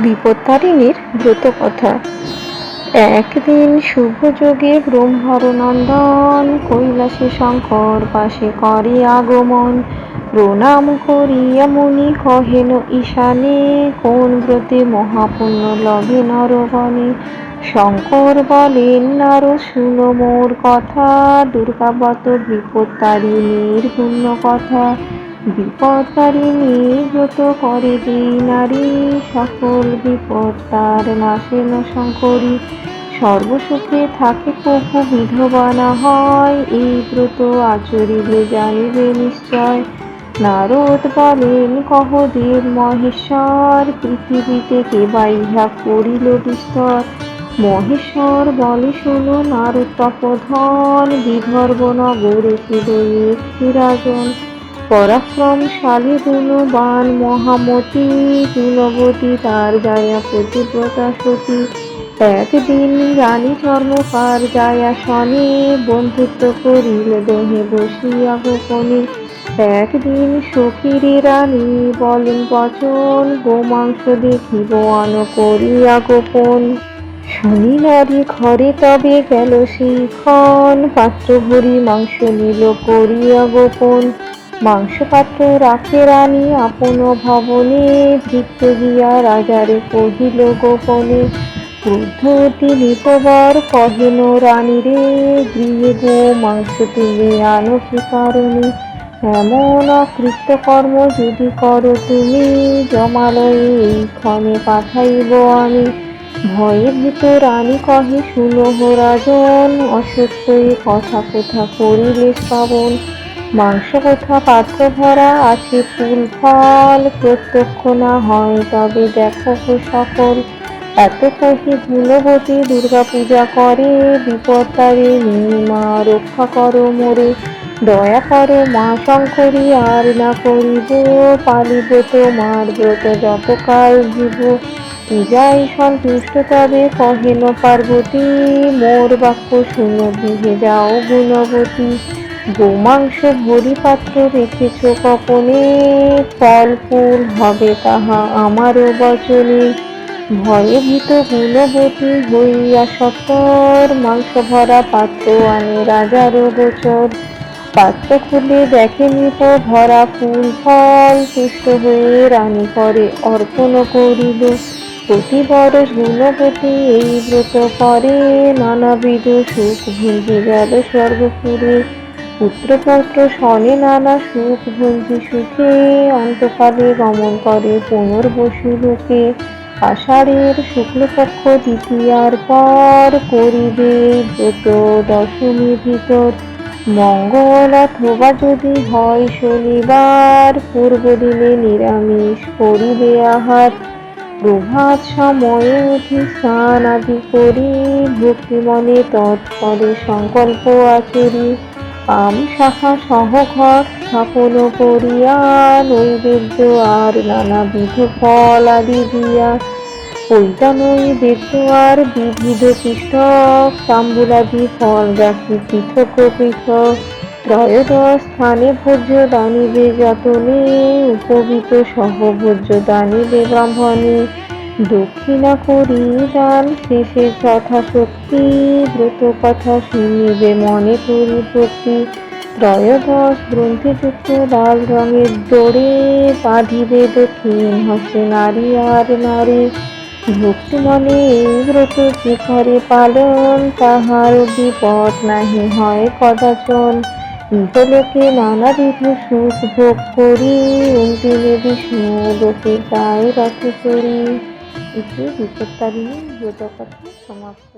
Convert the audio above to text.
বিপত্তারিণীর ব্রতকথা। একদিন শুভযোগে ব্রহ্মর নন্দন কৈলাসে শঙ্কর পাশে করে আগমন। প্রণাম করিয়া মুনি কহেন ঈশানে, কোন ব্রতে মহাপুণ্য লভে নরগণে। শঙ্কর বলেন নারদ শুনো মোর কথা, দুর্গাবত বিপত্তারিণীর পুণ্য কথা। বিপত্তারিণী ব্রত করে যেই নারী, সকল বিপদ তার নাশে ন শঙ্করী। সর্বসুখে থাকে প্রভু বিধবা না হয়, এই ব্রত আচরিলে জানিবে নিশ্চয়। নারদ বলেন কহ দেব মহেশ্বর, পৃথিবীতে কে বা ইহা করিল বিস্তর। মহেশ্বর বলে শোনো নারদ তপোধন, বিদর্ভ নগরে ছিল একটি রাজন। পরাক্রমশালী গুণবান মহামতি, গুণবতী তার জায়া পতিব্রতা সতী। একদিন রানী চর্মকার জায়া শনে, বন্ধুত্ব করিল দোহে বসিয়া গোপনে। একদিন সখীরে রানী বলেন বচন, গোমাংস দেখিব আন করিয়া গোপন। শুনি নারী ঘরে তবে গেল সেইক্ষণ, পাত্র ভরি মাংস নিল করিয়া গোপন। মাংসপাত্র রাখে রানী আপন ভবনে, ভৃত্য গিয়া রাজারে কহিল গোপনে। ক্রুদ্ধ অতি নৃপবর কহেন রানীরে, গৃহে গো মাংস তুমি আনো কি কারণে। এমন অকৃত্যকর্ম যদি করো তুমি, যমালয়ে এই ক্ষণে পাঠাইব আমি। ভয়ে ভীত রানী কহে শুনহ রাজন, অসত্য এ কথা কোথা করিলে শ্রবণ। মাংস কোথা পাত্র ভরা আছে ফুল ফল, প্রত্যক্ষ না হয় তবে দেখো সকল। এত কহি গুণবতী দুর্গা পূজা করে, বিপত্তারিণী মা রক্ষা করো মোরে। দয়া করো মা শঙ্করী আর না করিব, পালিব তোমার ব্রত যতকাল জীব। পূজায় সন্তুষ্ট তবে কহেন পার্বতী, মোর বাক্য শুনো গৃহে যাও গুণবতী। গোমাংস ভরি পাত্র রেখেছ কপনে, ফল ফুল হবে তাহা আমারও বচনে। ভয়ে ভীত গুণবতী হইয়া সত্বর, মাংস ভরা পাত্র আনে রাজার গোচর। পাত্র খুলে দেখে নৃপ ভরা ফুল ফল, তুষ্ট হয়ে রানী করে অর্পণ করিল। প্রতি বরষ গুণবতী এই ব্রত করে, নানাবিধ সুখ ভুঞ্জি গেল স্বর্গপুরে। পুত্র পৌত্র শনে নানা সুখ ভুঞ্জি সুখে, অন্তকালে গমন করে পুনর্বসু লোকে। আষাঢ়ের শুক্লপক্ষ দ্বিতীয়ার পর, করিবে ব্রত দশমী ভিতর। মঙ্গল অথবা যদি হয় শনিবার, পূর্ব দিনে নিরামিষ করিবে আহার। প্রভাত সময়ে উঠি স্নান আদি করি, ভক্তি মনে তৎপরে সংকল্প আচরি। আম শাখা সহ ঘর স্থাপন করিয়া, নৈবেদ্য আর নানাবিধ ফল আদি দিয়া। পৈতা নৈবেদ্য আর বিবিধ পিষ্টক, তাম্বূলাদি ফল রাখি পৃথক পৃথক। ত্রয়োদশ স্থানে ভোজ্য দানিবে যতনে, উপবীত সহ ভোজ্য দানিবে ব্রাহ্মণে। দক্ষিণা করি দান শেষে যথাশক্তি, ব্রত কথা শুনিবে মনে করি ভক্তি। ত্রয়োদশ গ্রন্থিযুক্ত লাল রঙের ডোরে, বাঁধিবে দক্ষিণ হস্তে নারী আর নারী। ভক্তি মনে এই ব্রত যে করে পালন, তাহার বিপদ নাহি হয় কদাচন। ইহলোকে নানাবিধ সুখ ভোগ করি, অন্তিমে বিষ্ণু লোকে যায় রথে চড়ি। এতে বিপত্তারিণী ব্রতকথা সমাপ্ত।